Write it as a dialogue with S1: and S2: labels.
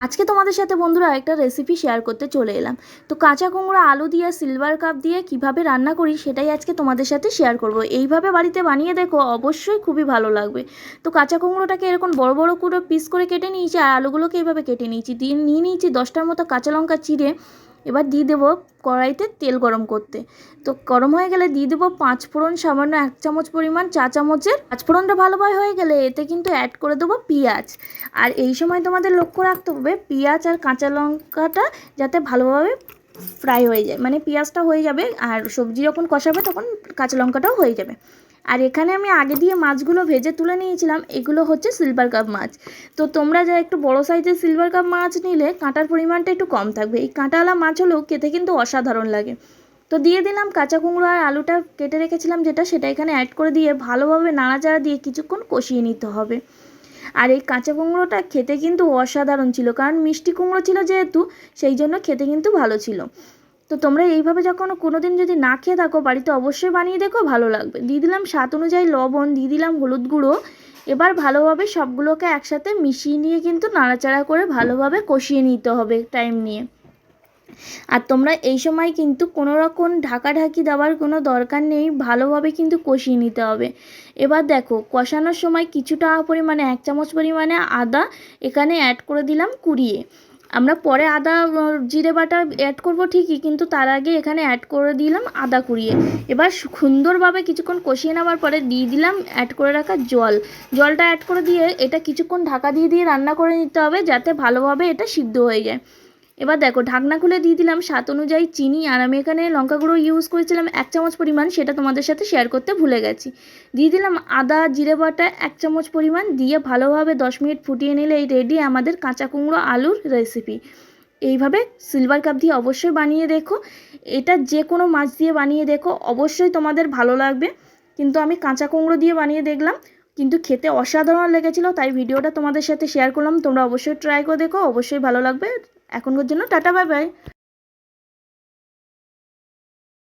S1: আজকে তোমাদের সাথে বন্ধুরা একটা রেসিপি শেয়ার করতে চলে এলাম। তো কাঁচা কুমড়ো আলু দিয়ে সিলভার কাপ দিয়ে কিভাবে রান্না করি সেটাই আজকে তোমাদের সাথে শেয়ার করব। এইভাবে বাড়িতে বানিয়ে দেখো, অবশ্যই খুবই ভালো লাগবে। তো কাঁচা কুমড়োটাকে এরকম বড় বড় করে পিস করে কেটে নিয়েছি, আর আলুগুলোকে এইভাবে কেটে নিয়েছি, নিয়ে নিয়েছি 10টার মতো কাঁচা লঙ্কা চিড়ে। এবার দিয়ে দেবো কড়াইতে তেল গরম করতে। তো গরম হয়ে গেলে দিয়ে দেবো 5 ফোড়ন, সামান্য 1 চামচ পরিমাণ, চা চামচের। 5 ফোড়নটা ভালোভাবে হয়ে গেলে এতে কিন্তু অ্যাড করে দেবো পেঁয়াজ। আর এই সময় তোমাদের লক্ষ্য রাখতে হবে পেঁয়াজ আর কাঁচা লঙ্কাটা যাতে ভালোভাবে ফ্রাই হয়ে যায়, মানে পেঁয়াজটা হয়ে যাবে আর সবজি যখন কষাবে তখন কাঁচা লঙ্কাটাও হয়ে যাবে। আর এখানে আমি আগে দিয়ে মাছগুলো ভেজে তুলে নিয়েছিলাম, এগুলো হচ্ছে সিলভার কাপ মাছ। তো তোমরা যা একটু বড় সাইজের সিলভার কাপ মাছ নিলে কাঁটার পরিমাণটা একটু কম থাকবে। এই কাঁটাওয়ালা মাছ হলেও খেতে কিন্তু অসাধারণ লাগে। তো দিয়ে দিলাম কাঁচা কুমড়ো আর আলুটা কেটে রেখেছিলাম সেটা এখানে অ্যাড করে দিয়ে ভালোভাবে নাড়াচাড়া দিয়ে কিছুক্ষণ কষিয়ে নিতে হবে। আর এই কাঁচা কুমড়োটা খেতে কিন্তু অসাধারণ ছিল, কারণ মিষ্টি কুমড়ো ছিল যেহেতু, সেই জন্য খেতে কিন্তু ভালো ছিল। তো তোমরা এইভাবে যখন কোনো দিন যদি না খেয়ে থাকো বাড়িতে অবশ্যই বানিয়ে দেখো, ভালো লাগবে। দিয়ে দিলাম স্বাদ অনুযায়ী লবণ, দিয়ে দিলাম হলুদ গুঁড়ো। এবার ভালোভাবে সবগুলোকে একসাথে মিশিয়ে নিয়ে কিন্তু নাড়াচাড়া করে ভালোভাবে কষিয়ে নিতে হবে টাইম নিয়ে। আর তোমরা এই সময় কিন্তু কোনো রকম ঢাকাঢাকি দেওয়ার কোনো দরকার নেই, ভালোভাবে কিন্তু কষিয়ে নিতে হবে। এবার দেখো কষানোর সময় কিছুটা পরিমাণে 1 চামচ পরিমাণে আদা এখানে অ্যাড করে দিলাম কুড়িয়ে। আমরা পরে আদা জিরে বাটা অ্যাড করব ঠিকই, কিন্তু তার আগে এখানে অ্যাড করে দিলাম আদা কুড়িয়ে। এবার সুন্দরভাবে কিছুক্ষণ কষিয়ে নেওয়ার পরে দিয়ে দিলাম অ্যাড করে রাখা জলটা অ্যাড করে দিয়ে এটা কিছুক্ষণ ঢাকা দিয়ে দিয়ে রান্না করে নিতে হবে, যাতে ভালোভাবে এটা সিদ্ধ হয়ে যায়। এবার দেখো ঢাকনা খুলে দিয়ে দিলাম স্বাদ অনুযায়ী চিনি, আর আমি এখানে লঙ্কা গুঁড়ো ইউজ করেছিলাম 1 চামচ পরিমাণ, সেটা তোমাদের সাথে শেয়ার করতে ভুলে গেছি। দিয়ে দিলাম আদা জিরে বাটা 1 চামচ পরিমাণ, দিয়ে ভালোভাবে 10 মিনিট ফুটিয়ে নিলে এই রেডি আমাদের কাঁচা কুমড়ো আলুর রেসিপি। এইভাবে সিলভার কাপ দিয়ে অবশ্যই বানিয়ে দেখো, এটা যে কোনো মাছ দিয়ে বানিয়ে দেখো, অবশ্যই তোমাদের ভালো লাগবে। কিন্তু আমি কাঁচা কুমড়ো দিয়ে বানিয়ে দেখলাম, কিন্তু খেতে অসাধারণ লেগেছিলো, তাই ভিডিওটা তোমাদের সাথে শেয়ার করলাম। তোমরা অবশ্যই ট্রাই করে দেখো, অবশ্যই ভালো লাগবে। এখনকার জন্য টাটা, বাই বাই।